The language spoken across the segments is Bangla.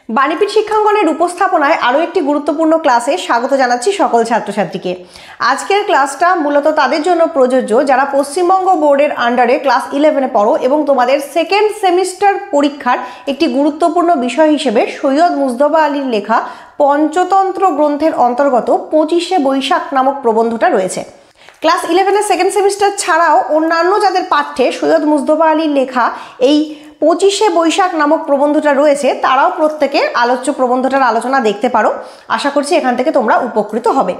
বাণীপীঠ শিক্ষাঙ্গনের উপস্থাপনায় আরও একটি গুরুত্বপূর্ণ ক্লাসে স্বাগত জানাচ্ছি সকল ছাত্রছাত্রীকে। আজকের ক্লাসটা মূলত তাদের জন্য প্রযোজ্য যারা পশ্চিমবঙ্গ বোর্ডের আন্ডারে ক্লাস 11-এ পড়ো এবং তোমাদের সেকেন্ড সেমিস্টার পরীক্ষার একটি গুরুত্বপূর্ণ বিষয় হিসেবে সৈয়দ মুজতবা আলীর লেখা পঞ্চতন্ত্র গ্রন্থের অন্তর্গত 25শে বৈশাখ নামক প্রবন্ধটা রয়েছে। ক্লাস 11-এর সেকেন্ড সেমিস্টার ছাড়াও অন্যান্য যাদের পাঠ্যে সৈয়দ মুজতবা আলীর লেখা এই 25শে বৈশাখ নামক প্রবন্ধটা রয়েছে তারাও প্রত্যেকে আলোচ্য প্রবন্ধটার আলোচনা দেখতে পারো। আশা করছি এখান থেকে তোমরা উপকৃত হবে।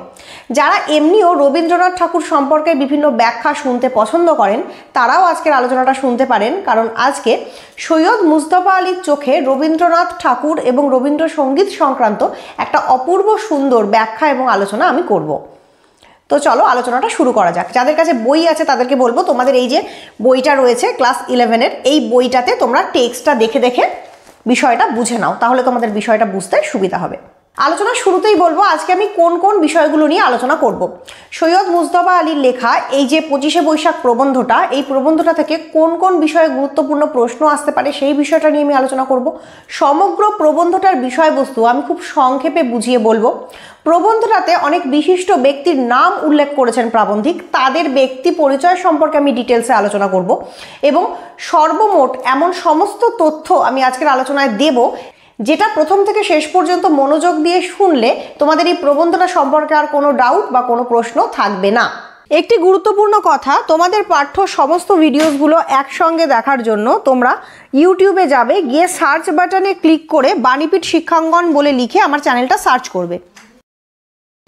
যারা এমনিও রবীন্দ্রনাথ ঠাকুর সম্পর্কে বিভিন্ন ব্যাখ্যা শুনতে পছন্দ করেন তারাও আজকের আলোচনাটা শুনতে পারেন, কারণ আজকে সৈয়দ মুজতবা আলীর চোখে রবীন্দ্রনাথ ঠাকুর এবং রবীন্দ্রসঙ্গীত সংক্রান্ত একটা অপূর্ব সুন্দর ব্যাখ্যা এবং আলোচনা আমি করব। তো চলো আলোচনাটা শুরু করা যাক। যাদের কাছে বই আছে তাদেরকে বলবো তোমাদের এই যে বইটা রয়েছে ক্লাস 11-এর, এই বইটাতে তোমরা টেক্সটটা দেখে দেখে বিষয়টা বুঝে নাও, তাহলে তোমাদের বিষয়টা বুঝতে সুবিধা হবে। আলোচনা শুরুতেই বলবো আজকে আমি কোন কোন বিষয়গুলো নিয়ে আলোচনা করব। সৈয়দ মুজতবা আলীর লেখা এই যে 25শে বৈশাখ প্রবন্ধটা, এই প্রবন্ধটা থেকে কোন কোন বিষয়ে গুরুত্বপূর্ণ প্রশ্ন আসতে পারে সেই বিষয়টা নিয়ে আমি আলোচনা করব। সমগ্র প্রবন্ধটার বিষয়বস্তু আমি খুব সংক্ষেপে বুঝিয়ে বলবো। প্রবন্ধটাতে অনেক বিশিষ্ট ব্যক্তির নাম উল্লেখ করেছেন প্রাবন্ধিক, তাদের ব্যক্তি পরিচয় সম্পর্কে আমি ডিটেলসে আলোচনা করব এবং সর্বমোট এমন সমস্ত তথ্য আমি আজকের আলোচনায় দেব যেটা প্রথম থেকে শেষ পর্যন্ত মনোযোগ দিয়ে শুনলে তোমাদের এই প্রবন্ধটা সম্পর্কে আর কোনো ডাউট বা কোনো প্রশ্ন থাকবে না। একটি গুরুত্বপূর্ণ কথা, তোমাদের পাঠ্য সমস্ত ভিডিওসগুলো একসঙ্গে দেখার জন্য তোমরা ইউটিউবে যাবে, গিয়ে সার্চ বাটনে ক্লিক করে বাণীপীঠ শিক্ষাঙ্গন বলে লিখে আমার চ্যানেলটা সার্চ করবে।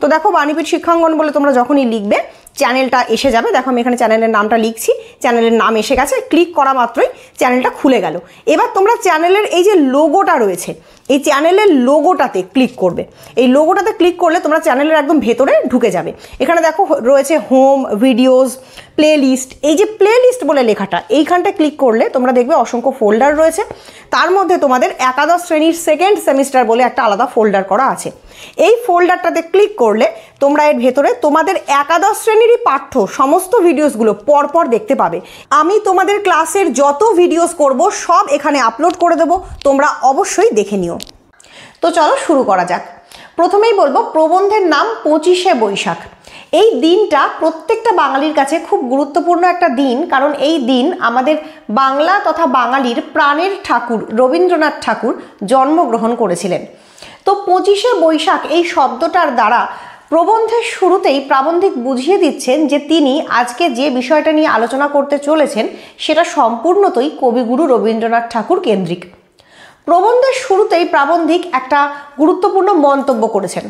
তো দেখো বাণীপীঠ শিক্ষাঙ্গন বলে তোমরা যখনই লিখবে চ্যানেলটা এসে যাবে। দেখো আমি এখানে চ্যানেলের নামটা লিখছি, চ্যানেলের নাম এসে গেছে, ক্লিক করা মাত্রই চ্যানেলটা খুলে গেল। এবার তোমরা চ্যানেলের এই যে লোগোটা রয়েছে এই চ্যানেলের লোগোটাতে ক্লিক করবে। এই লোগোটাতে ক্লিক করলে তোমরা চ্যানেলের একদম ভেতরে ঢুকে যাবে। এখানে দেখো রয়েছে হোম, ভিডিওস, প্লে লিস্ট। এই যে প্লে লিস্ট বলে লেখাটা এইখানটা ক্লিক করলে তোমরা দেখবে অসংখ্য ফোল্ডার রয়েছে, তার মধ্যে তোমাদের একাদশ শ্রেণীর সেকেন্ড সেমিস্টার বলে একটা আলাদা ফোল্ডার করা আছে। এই ফোল্ডারটাতে ক্লিক করলে তোমরা এর ভেতরে তোমাদের একাদশ শ্রেণীরই পাঠ্য সমস্ত ভিডিওসগুলো পরপর দেখতে পাবে। আমি তোমাদের ক্লাসের যত ভিডিওস করব সব এখানে আপলোড করে দেবো, তোমরা অবশ্যই দেখে নিও। তো চলো শুরু করা যাক। প্রথমেই বলবো প্রবন্ধের নাম 25শে বৈশাখ। এই দিনটা প্রত্যেকটা বাঙালির কাছে খুব গুরুত্বপূর্ণ একটা দিন, কারণ এই দিন আমাদের বাংলা তথা বাঙালির প্রাণের ঠাকুর রবীন্দ্রনাথ ঠাকুর জন্মগ্রহণ করেছিলেন। তো 25শে বৈশাখ এই শব্দটার দ্বারা প্রবন্ধের শুরুতেই প্রাবন্ধিক বুঝিয়ে দিচ্ছেন যে তিনি আজকে যে বিষয়টা নিয়ে আলোচনা করতে চলেছেন সেটা সম্পূর্ণতই কবিগুরু রবীন্দ্রনাথ ঠাকুর কেন্দ্রিক। প্রবন্ধের শুরুতেই প্রাবন্ধিক একটা গুরুত্বপূর্ণ মন্তব্য করেছেন।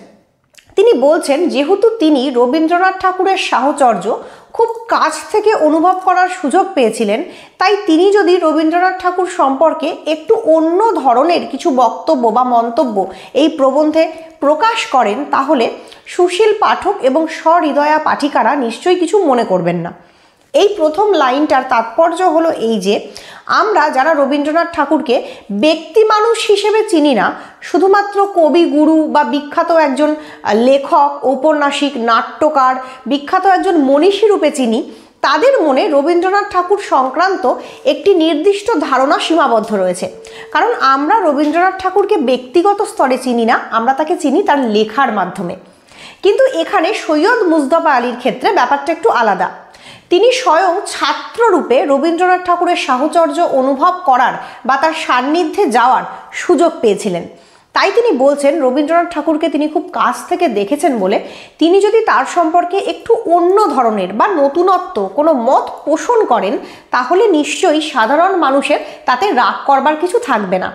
তিনি বলছেন যেহেতু তিনি রবীন্দ্রনাথ ঠাকুরের সাহচর্য খুব কাছ থেকে অনুভব করার সুযোগ পেয়েছিলেন, তাই তিনি যদি রবীন্দ্রনাথ ঠাকুর সম্পর্কে একটু অন্য ধরনের কিছু বক্তব্য বা মন্তব্য এই প্রবন্ধে প্রকাশ করেন তাহলে সুশীল পাঠক এবং সহৃদয়া পাঠিকারা নিশ্চয়ই কিছু মনে করবেন না। এই প্রথম লাইনটার তাৎপর্য হলো এই যে আমরা যারা রবীন্দ্রনাথ ঠাকুরকে ব্যক্তি মানুষ হিসেবে চিনি না, শুধুমাত্র কবি গুরু বা বিখ্যাত একজন লেখক, ঔপন্যাসিক, নাট্যকার, বিখ্যাত একজন মনীষী রূপে চিনি, তাদের মনে রবীন্দ্রনাথ ঠাকুর সংক্রান্ত একটি নির্দিষ্ট ধারণা সীমাবদ্ধ রয়েছে। কারণ আমরা রবীন্দ্রনাথ ঠাকুরকে ব্যক্তিগত স্তরে চিনি না, আমরা তাকে চিনি তার লেখার মাধ্যমে। কিন্তু এখানে সৈয়দ মুজতবা আলীর ক্ষেত্রে ব্যাপারটা একটু আলাদা। তিনি স্বয়ং ছাত্ররূপে রবীন্দ্রনাথ ঠাকুরের সাহচর্য অনুভব করার বা তার সান্নিধ্যে যাওয়ার সুযোগ পেয়েছিলেন। তাই তিনি বলছেন রবীন্দ্রনাথ ঠাকুরকে তিনি খুব কাছ থেকে দেখেছেন বলে তিনি যদি তার সম্পর্কে একটু অন্য ধরনের বা নতুনত্ব কোনো মত পোষণ করেন তাহলে নিশ্চয়ই সাধারণ মানুষের তাতে রাগ করবার কিছু থাকবে না।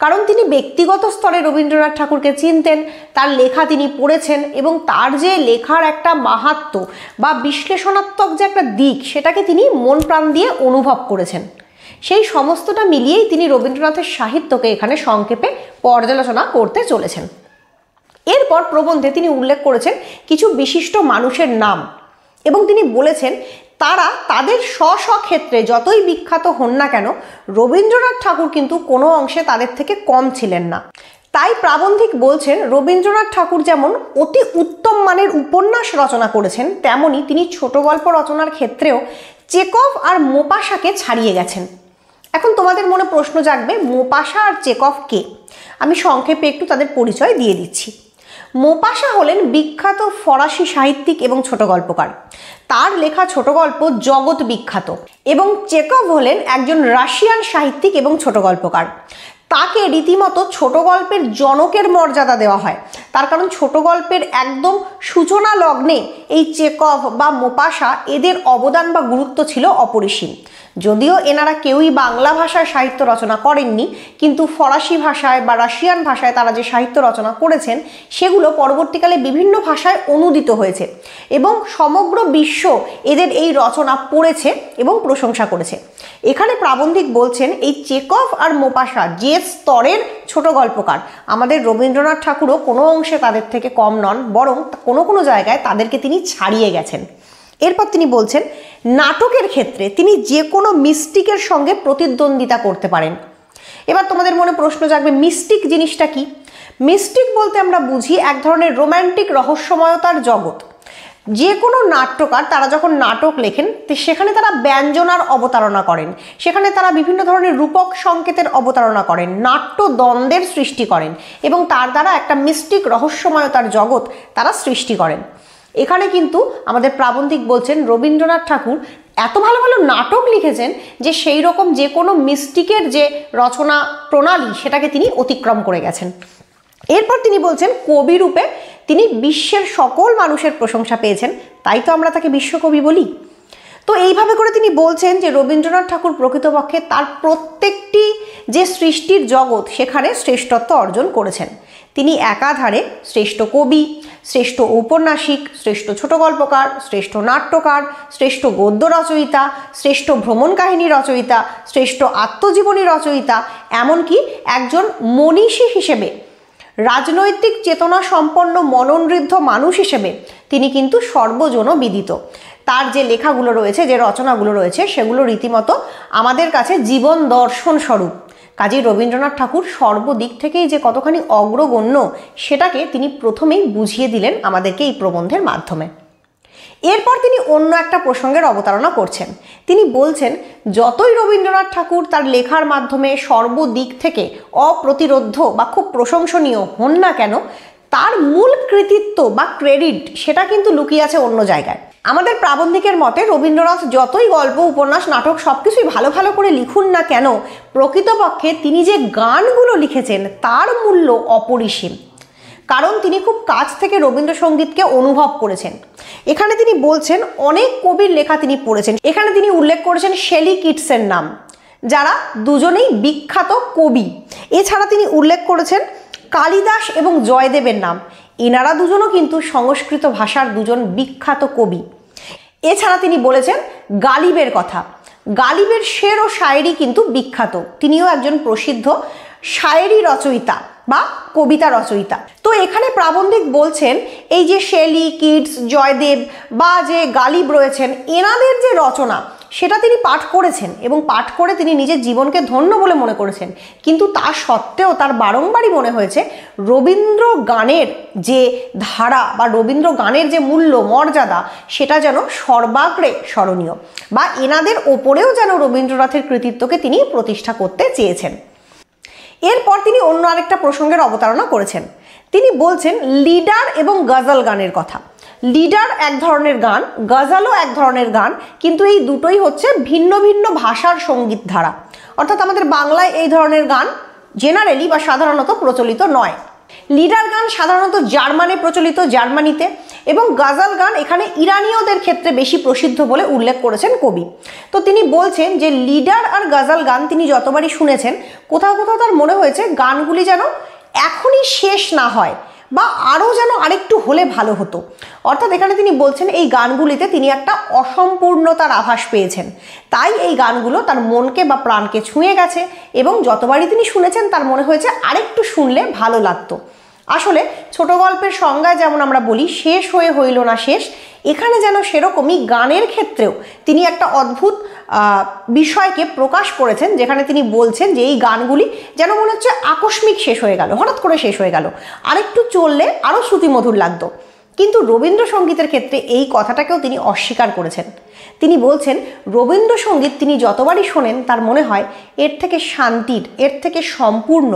কারণ তিনি ব্যক্তিগত স্তরে রবীন্দ্রনাথ ঠাকুরকে চিনতেন, তার লেখা তিনি পড়েছেন এবং তার যে লেখার একটা মাহাত্ম্য বা বিশ্লেষণাত্মক যে একটা দিক সেটাকে তিনি মন প্রাণ দিয়ে অনুভব করেছেন। সেই সমস্তটা মিলিয়েই তিনি রবীন্দ্রনাথের সাহিত্যকে এখানে সংক্ষেপে পর্যালোচনা করতে চলেছেন। এরপর প্রবন্ধে তিনি উল্লেখ করেছেন কিছু বিশিষ্ট মানুষের নাম এবং তিনি বলেছেন তারা তাদের স্ব ক্ষেত্রে যতই বিখ্যাত হন না কেন রবীন্দ্রনাথ ঠাকুর কিন্তু কোনো অংশে তাদের থেকে কম ছিলেন না। তাই প্রাবন্ধিক বলছেন রবীন্দ্রনাথ ঠাকুর যেমন অতি উত্তম মানের উপন্যাস রচনা করেছেন, তেমনি তিনি ছোট গল্প রচনার ক্ষেত্রেও চেকভ আর মোপাসাকে ছাড়িয়ে গেছেন। এখন তোমাদের মনে প্রশ্ন জাগবে মোপাসা আর চেকভ কে? আমি সংক্ষেপে একটু তাদের পরিচয় দিয়ে দিচ্ছি। মোপাসা হলেন বিখ্যাত ফরাসি সাহিত্যিক এবং ছোট গল্পকার। তার লেখা ছোট গল্প জগৎ বিখ্যাত। এবং চেকভ হলেন একজন রাশিয়ান সাহিত্যিক এবং ছোট গল্পকার। তাকে রীতিমতো ছোট গল্পের জনকের মর্যাদা দেওয়া হয়, তার কারণ ছোট গল্পের একদম সূচনা লগ্নে এই চেকভ বা মোপাসা এদের অবদান বা গুরুত্ব ছিল অপরিসীম। যদিও এনারা কেউই বাংলা ভাষায় সাহিত্য রচনা করেননি, কিন্তু ফরাসি ভাষায় বা রাশিয়ান ভাষায় তারা যে সাহিত্য রচনা করেছেন সেগুলো পরবর্তীকালে বিভিন্ন ভাষায় অনুদিত হয়েছে এবং সমগ্র বিশ্ব এদের এই রচনা পড়েছে এবং প্রশংসা করেছে। এখানে প্রাবন্ধিক বলছেন এই চেকভ আর মোপাসা যে স্তরের ছোট গল্পকার, আমাদের রবীন্দ্রনাথ ঠাকুরও কোনো অংশে তাদের থেকে কম নন, বরং কোনো কোনো জায়গায় তাদেরকে তিনি ছাড়িয়ে গেছেন। এরপর তিনি বলছেন নাটকের ক্ষেত্রে তিনি যে কোনো মিস্টিকের সঙ্গে প্রতিদ্বন্দ্বিতা করতে পারেন। এবার তোমাদের মনে প্রশ্ন জাগবে, মিস্টিক জিনিসটা কি? মিস্টিক বলতে আমরা বুঝি এক ধরনের রোম্যান্টিক রহস্যময়তার জগৎ। যে কোনো নাট্যকার তারা যখন নাটক লেখেন সেখানে তারা ব্যঞ্জনার অবতারণা করেন, সেখানে তারা বিভিন্ন ধরনের রূপক সংকেতের অবতারণা করেন, নাট্য দ্বন্দ্বের সৃষ্টি করেন এবং তার দ্বারা একটা মিস্টিক রহস্যময়তার জগৎ তারা সৃষ্টি করেন। এখানে কিন্তু আমাদের প্রাবন্ধিক বলছেন রবীন্দ্রনাথ ঠাকুর এত ভালো ভালো নাটক লিখেছেন যে সেই রকম যে কোনো মিস্টিকের যে রচনা প্রণালী সেটাকে তিনি অতিক্রম করে গেছেন। এরপর তিনি বলছেন কবি রূপে তিনি বিশ্বের সকল মানুষের প্রশংসা পেয়েছেন, তাই তো আমরা তাকে বিশ্বকবি বলি। তো এইভাবে করে তিনি বলছেন যে রবীন্দ্রনাথ ঠাকুর প্রকৃতপক্ষে তার প্রত্যেকটি যে সৃষ্টির জগৎ সেখানে শ্রেষ্ঠত্ব অর্জন করেছেন। তিনি একাধারে শ্রেষ্ঠ কবি, শ্রেষ্ঠ ঔপন্যাসিক, শ্রেষ্ঠ ছোট গল্পকার, শ্রেষ্ঠ নাট্যকার, শ্রেষ্ঠ গদ্য রচয়িতা, শ্রেষ্ঠ ভ্রমণ কাহিনী রচয়িতা, শ্রেষ্ঠ আত্মজীবনী রচয়িতা, এমনকি একজন মনীষী হিসেবে, রাজনৈতিক চেতনা সম্পন্ন মননঋদ্ধ মানুষ হিসেবে তিনি কিন্তু সর্বজন বিদিত। তার যে লেখাগুলো রয়েছে, যে রচনাগুলো রয়েছে সেগুলো রীতিমতো আমাদের কাছে জীবন দর্শন স্বরূপ। কাজী রবীন্দ্রনাথ ঠাকুর সর্বদিক থেকেই যে কতখানি অগ্রগণ্য সেটাকে তিনি প্রথমেই বুঝিয়ে দিলেন আমাদেরকে এই প্রবন্ধের মাধ্যমে। এরপর তিনি অন্য একটা প্রসঙ্গের অবতারণা করছেন। তিনি বলছেন যতই রবীন্দ্রনাথ ঠাকুর তার লেখার মাধ্যমে সর্বদিক থেকে অপ্রতিরোধ্য বা খুব প্রশংসনীয় হন না কেন, তার মূল কৃতিত্ব বা ক্রেডিট সেটা কিন্তু লুকিয়ে আছে অন্য জায়গায়। আমাদের প্রাবন্ধিকের মতে রবীন্দ্রনাথ যতই গল্প, উপন্যাস, নাটক সবকিছুই ভালো ভালো করে লিখুন না কেন, প্রকৃতপক্ষে তিনি যে গানগুলো লিখেছেন তার মূল্য অপরিসীম, কারণ তিনি খুব কাছ থেকে রবীন্দ্রসঙ্গীতকে অনুভব করেছেন। এখানে তিনি বলছেন অনেক কবির লেখা তিনি পড়েছেন। এখানে তিনি উল্লেখ করেছেন শেলি কিটসের নাম, যারা দুজনেই বিখ্যাত কবি। এছাড়া তিনি উল্লেখ করেছেন কালিদাস এবং জয়দেবের নাম, এনারা দুজনও কিন্তু সংস্কৃত ভাষার দুজন বিখ্যাত কবি। এছাড়া তিনি বলেছেন গালিবের কথা। গালিবের শের ও শায়েরি কিন্তু বিখ্যাত, তিনিও একজন প্রসিদ্ধ শায়েরি রচয়িতা বা কবিতা রচয়িতা। তো এখানে প্রাবন্ধিক বলছেন এই যে শেলি, কিটস, জয়দেব বা যে গালিব রয়েছেন, এনাদের যে রচনা সেটা তিনি পাঠ করেছেন এবং পাঠ করে তিনি নিজের জীবনকে ধন্য বলে মনে করেছেন। কিন্তু তা সত্ত্বেও তার বারংবারই মনে হয়েছে রবীন্দ্র গানের যে ধারা বা রবীন্দ্র গানের যে মূল্য, মর্যাদা, সেটা যেন সর্বাগ্রে স্মরণীয়, বা এনাদের ওপরেও যেন রবীন্দ্রনাথের কৃতিত্বকে তিনি প্রতিষ্ঠা করতে চেয়েছেন। এরপর তিনি অন্য আরেকটা প্রসঙ্গের অবতারণা করেছেন। তিনি বলছেন লিডার এবং গজল গানের কথা। লিডার এক ধরনের গান, গজলও এক ধরনের গান, কিন্তু এই দুটোই হচ্ছে ভিন্ন ভিন্ন ভাষার সঙ্গীত ধারা। অর্থাৎ আমাদের বাংলায় এই ধরনের গান জেনারেলি বা সাধারণত প্রচলিত নয়। লিডার গান সাধারণত জার্মানে প্রচলিত, জার্মানিতে, এবং গজল গান এখানে ইরানীয়দের ক্ষেত্রে বেশি প্রসিদ্ধ বলে উল্লেখ করেছেন কবি। তো তিনি বলছেন যে লিডার আর গজল গান তিনি যতবারই শুনেছেন কোথাও কোথাও তার মনে হয়েছে গানগুলি যেন এখনই শেষ না হয় বা আরও যেন আরেকটু হলে ভালো হতো। অর্থাৎ এখানে তিনি বলছেন এই গানগুলিতে তিনি একটা অসম্পূর্ণতার আভাস পেয়েছেন, তাই এই গানগুলো তার মনকে বা প্রাণকে ছুঁয়ে গেছে এবং যতবারই তিনি শুনেছেন তার মনে হয়েছে আরেকটু শুনলে ভালো লাগতো। আসলে ছোট গল্পের সংজ্ঞায় যেমন আমরা বলি শেষ হয়ে হইল না শেষ, এখানে যেন সেরকমই গানের ক্ষেত্রেও তিনি একটা অদ্ভুত বিষয়কে প্রকাশ করেছেন, যেখানে তিনি বলছেন যে এই গানগুলি যেন মনে হচ্ছে আকস্মিক শেষ হয়ে গেল, হঠাৎ করে শেষ হয়ে গেল, আরেকটু চললে আরও শ্রুতিমধুর লাগতো। কিন্তু রবীন্দ্রসঙ্গীতের ক্ষেত্রে এই কথাটাকেও তিনি অস্বীকার করেছেন। তিনি বলছেন রবীন্দ্রসঙ্গীত তিনি যতবারই শোনেন তার মনে হয় এর থেকে শান্তির, এর থেকে সম্পূর্ণ,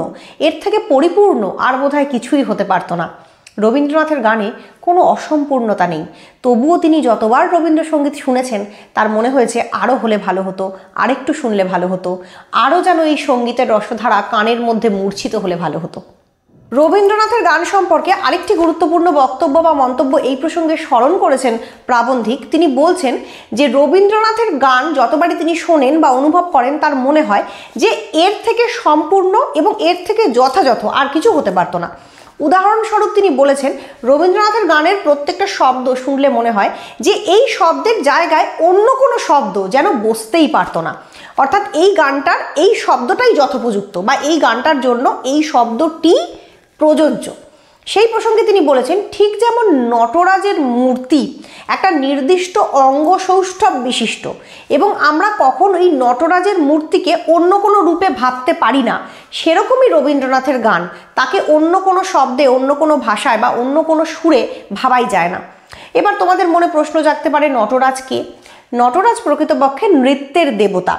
এর থেকে পরিপূর্ণ আর বোধহয় কিছুই হতে পারতো না। রবীন্দ্রনাথের গানে কোনো অসম্পূর্ণতা নেই, তবুও তিনি যতবার রবীন্দ্রসঙ্গীত শুনেছেন তার মনে হয়েছে আরও হলে ভালো হতো, আরেকটু শুনলে ভালো হতো, আরও যেন এই সঙ্গীতের রসধারা কানের মধ্যে মূর্ছিত হলে ভালো হতো। রবীন্দ্রনাথের গান সম্পর্কে আরেকটি গুরুত্বপূর্ণ বক্তব্য বা মন্তব্য এই প্রসঙ্গে স্মরণ করেছেন প্রাবন্ধিক। তিনি বলছেন যে রবীন্দ্রনাথের গান যতবারই তিনি শোনেন বা অনুভব করেন তার মনে হয় যে এর থেকে সম্পূর্ণ এবং এর থেকে যথাযথ আর কিছু হতে পারতো না। উদাহরণস্বরূপ তিনি বলেছেন রবীন্দ্রনাথের গানের প্রত্যেকটা শব্দ শুনলে মনে হয় যে এই শব্দের জায়গায় অন্য কোনো শব্দ যেন বসতেই পারতো না, অর্থাৎ এই গানটার এই শব্দটাই যথোপযুক্ত বা এই গানটার জন্য এই শব্দটি প্রযোজ্য। সেই প্রসঙ্গে তিনি বলেছেন ঠিক যেমন নটরাজের মূর্তি একটা নির্দিষ্ট অঙ্গ সৌষ্ঠব বিশিষ্ট এবং আমরা কখনোই নটরাজের মূর্তিকে অন্য কোনো রূপে ভাবতে পারি না, সেরকমই রবীন্দ্রনাথের গান, তাকে অন্য কোনো শব্দে, অন্য কোনো ভাষায় বা অন্য কোনো সুরে ভাবাই যায় না। এবার তোমাদের মনে প্রশ্ন জাগতে পারে নটরাজ কে? নটরাজ প্রকৃতপক্ষে নৃত্যের দেবতা।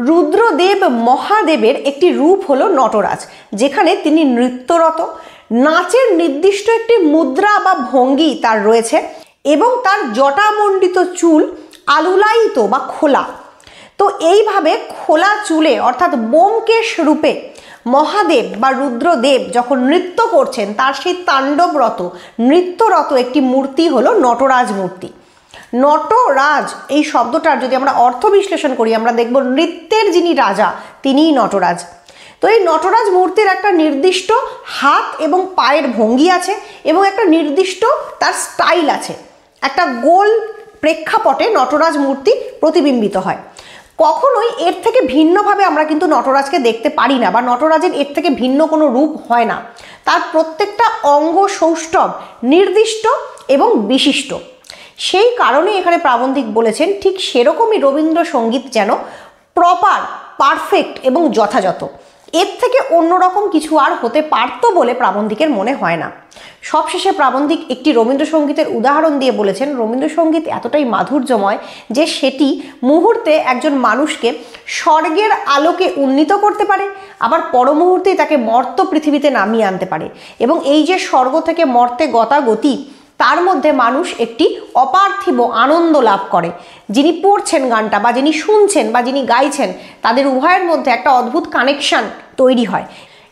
রুদ্রদেব মহাদেবের একটি রূপ হলো নটরাজ, যেখানে তিনি নৃত্যরত, নাচের নির্দিষ্ট একটি মুদ্রা বা ভঙ্গি তার রয়েছে এবং তার জটামণ্ডিত চুল আলুলায়িত বা খোলা। তো এইভাবে খোলা চুলে অর্থাৎ ব্যোমকেশ রূপে মহাদেব বা রুদ্রদেব যখন নৃত্য করছেন তার সেই তাণ্ডবরত নৃত্যরত একটি মূর্তি হলো নটরাজ মূর্তি। নটরাজ এই শব্দটার যদি আমরা অর্থ বিশ্লেষণ করি আমরা দেখব নৃত্যের যিনি রাজা তিনিই নটরাজ। তো এই নটরাজ মূর্তির একটা নির্দিষ্ট হাত এবং পায়ের ভঙ্গি আছে এবং একটা নির্দিষ্ট তার স্টাইল আছে, একটা গোল প্রেক্ষাপটে নটরাজ মূর্তি প্রতিবিম্বিত হয়। কখনোই এর থেকে ভিন্নভাবে আমরা কিন্তু নটরাজকে দেখতে পারি না বা নটরাজের এর থেকে ভিন্ন কোনো রূপ হয় না। তার প্রত্যেকটা অঙ্গ সৌষ্ঠব নির্দিষ্ট এবং বিশিষ্ট। সেই কারণে এখানে প্রাবন্ধিক বলেছেন ঠিক সেরকমই রবীন্দ্রসঙ্গীত যেন প্রপার, পারফেক্ট এবং যথাযথ, এর থেকে অন্যরকম কিছু আর হতে পারতো বলে প্রাবন্ধিকের মনে হয় না। সবশেষে প্রাবন্ধিক একটি রবীন্দ্রসঙ্গীতের উদাহরণ দিয়ে বলেছেন রবীন্দ্রসঙ্গীত এতটাই মাধুর্যময় যে সেটি মুহূর্তে একজন মানুষকে স্বর্গের আলোকে উন্নীত করতে পারে, আবার পরমুহূর্তেই তাকে মর্ত্য পৃথিবীতে নামিয়ে আনতে পারে এবং এই যে স্বর্গ থেকে মর্তে গতাগতি তার মধ্যে মানুষ একটি অপার্থিব আনন্দ লাভ করে। যিনি পড়ছেন গানটা বা যিনি শুনছেন বা যিনি গাইছেন তাদের উভয়ের মধ্যে একটা অদ্ভুত কানেকশন তৈরি হয়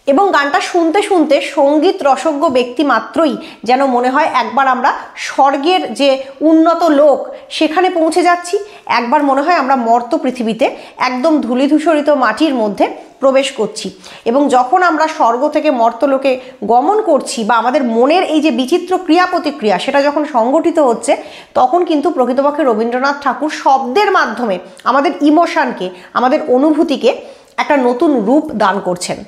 এবং গানটা শুনতে শুনতে সঙ্গীত রসজ্ঞ ব্যক্তি মাত্রই যেন মনে হয় একবার আমরা স্বর্গের যে উন্নত লোক সেখানে পৌঁছে যাচ্ছি, একবার মনে হয় আমরা মর্ত্য পৃথিবীতে একদম ধূলিধূসরিত মাটির মধ্যে প্রবেশ করছি। এবং যখন আমরা স্বর্গ থেকে মর্ত্যলোকে গমন করছি বা আমাদের মনের এই যে বিচিত্র ক্রিয়া প্রতিক্রিয়া সেটা যখন সংগঠিত হচ্ছে তখন কিন্তু প্রকৃতপক্ষে রবীন্দ্রনাথ ঠাকুর শব্দের মাধ্যমে আমাদের ইমোশনকে, আমাদের অনুভূতিকে একটা নতুন রূপ দান করছেন।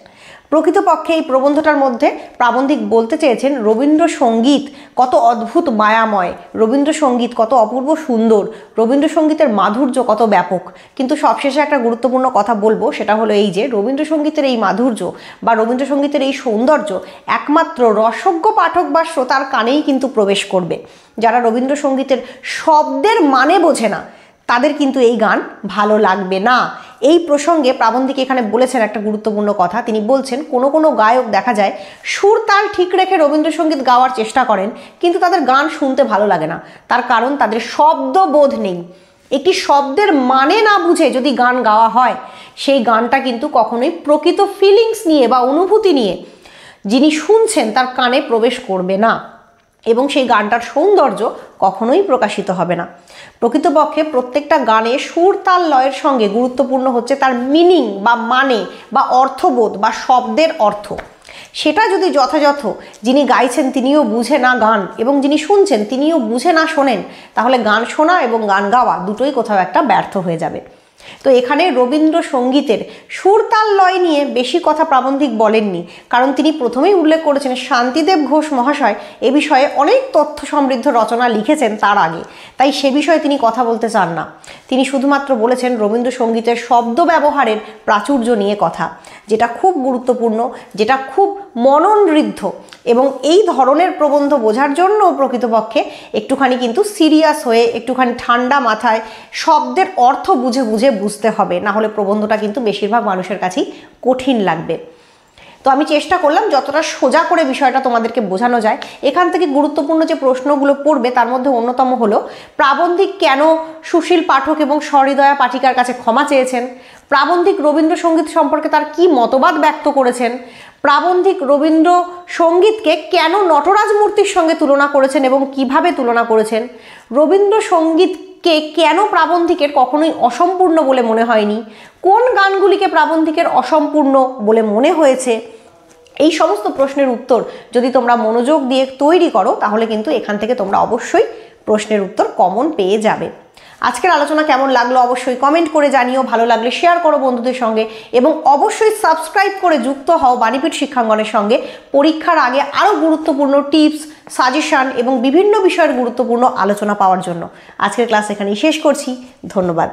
প্রকৃতপক্ষে এই প্রবন্ধটার মধ্যে প্রাবন্ধিক বলতে চেয়েছেন রবীন্দ্রসঙ্গীত কত অদ্ভুত মায়াময়, রবীন্দ্রসঙ্গীত কত অপূর্ব সুন্দর, রবীন্দ্রসঙ্গীতের মাধুর্য কত ব্যাপক। কিন্তু সবশেষে একটা গুরুত্বপূর্ণ কথা বলবো, সেটা হলো এই যে রবীন্দ্রসঙ্গীতের এই মাধুর্য বা রবীন্দ্রসঙ্গীতের এই সৌন্দর্য একমাত্র রসজ্ঞ পাঠক বা শ্রোতার কানেই কিন্তু প্রবেশ করবে। যারা রবীন্দ্রসঙ্গীতের শব্দের মানে বোঝে না তাদের কিন্তু এই গান ভালো লাগবে না। এই প্রসঙ্গে প্রাবন্ধিক এখানে বলেছেন একটা গুরুত্বপূর্ণ কথা। তিনি বলছেন কোনো কোনো গায়ক দেখা যায় সুর তাল ঠিক রেখে রবীন্দ্রসঙ্গীত গাওয়ার চেষ্টা করেন কিন্তু তাদের গান শুনতে ভালো লাগে না। তার কারণ তাদের শব্দবোধ নেই। একটি শব্দের মানে না বুঝে যদি গান গাওয়া হয় সেই গানটা কিন্তু কখনোই প্রকৃত ফিলিংস নিয়ে বা অনুভূতি নিয়ে যিনি শুনছেন তার কানে প্রবেশ করবে না এবং সেই গানটার সৌন্দর্য কখনোই প্রকাশিত হবে না। প্রকৃতপক্ষে প্রত্যেকটা গানে সুর তাল লয়ের সঙ্গে গুরুত্বপূর্ণ হচ্ছে তার মিনিং বা মানে বা অর্থবোধ বা শব্দের অর্থ। সেটা যদি যথাযথ যিনি গাইছেন তিনিও বুঝে না গান এবং যিনি শুনছেন তিনিও বুঝে না শোনেন তাহলে গান শোনা এবং গান গাওয়া দুটোই কোথাও একটা ব্যর্থ হয়ে যাবে। তো এখানে রবীন্দ্রসঙ্গীতের সুর তাল লয় নিয়ে বেশি কথা প্রাবন্ধিক বলেননি, কারণ তিনি প্রথমেই উল্লেখ করেছেন শান্তিদেব ঘোষ মহাশয় এ বিষয়ে অনেক তথ্য সমৃদ্ধ রচনা লিখেছেন তার আগে, তাই সে বিষয়ে তিনি কথা বলতে চান না। তিনি শুধুমাত্র বলেছেন রবীন্দ্রসঙ্গীতের শব্দ ব্যবহারের প্রাচুর্য নিয়ে কথা, যেটা খুব গুরুত্বপূর্ণ, যেটা খুব মননঋদ্ধ এবং এই ধরনের প্রবন্ধ বোঝার জন্য প্রকৃতপক্ষে একটুখানি কিন্তু সিরিয়াস হয়ে একটুখানি ঠান্ডা মাথায় শব্দের অর্থ বুঝে বুঝে বুঝতে হবে, না হলে প্রবন্ধটা কিন্তু বেশিরভাগ মানুষের কাছেই কঠিন লাগবে। তো আমি চেষ্টা করলাম যতটা সোজা করে বিষয়টা তোমাদেরকে বোঝানো যায়। এখান থেকে গুরুত্বপূর্ণ যে প্রশ্নগুলো পড়বে তার মধ্যে অন্যতম হলো প্রাবন্ধিক কেন সুশীল পাঠক এবং সহৃদয়া পাঠিকার কাছে ক্ষমা চেয়েছেন, প্রাবন্ধিক রবীন্দ্রসঙ্গীত সম্পর্কে তার কি মতবাদ ব্যক্ত করেছেন, প্রাবন্ধিক রবীন্দ্রসঙ্গীতকে কেন নটরাজ মূর্তির সঙ্গে তুলনা করেছেন এবং কিভাবে তুলনা করেছেন, রবীন্দ্রসঙ্গীতকে কেন প্রাবন্ধিকের কখনোই অসম্পূর্ণ বলে মনে হয়নি, কোন গানগুলিকে প্রাবন্ধিকের অসম্পূর্ণ বলে মনে হয়েছে। এই সমস্ত প্রশ্নের উত্তর যদি তোমরা মনোযোগ দিয়ে তৈরি করো তাহলে কিন্তু এখান থেকে তোমরা অবশ্যই প্রশ্নের উত্তর কমন পেয়ে যাবে। আজকের আলোচনা কেমন লাগলো অবশ্যই কমেন্ট করে জানিও, ভালো লাগলে শেয়ার করো বন্ধুদের সঙ্গে এবং অবশ্যই সাবস্ক্রাইব করে যুক্ত হও বাণীপীঠ শিক্ষাঙ্গনের সঙ্গে পরীক্ষার আগে আরও গুরুত্বপূর্ণ টিপস, সাজেশন এবং বিভিন্ন বিষয়ের গুরুত্বপূর্ণ আলোচনা পাওয়ার জন্য। আজকের ক্লাস এখানেই শেষ করছি, ধন্যবাদ।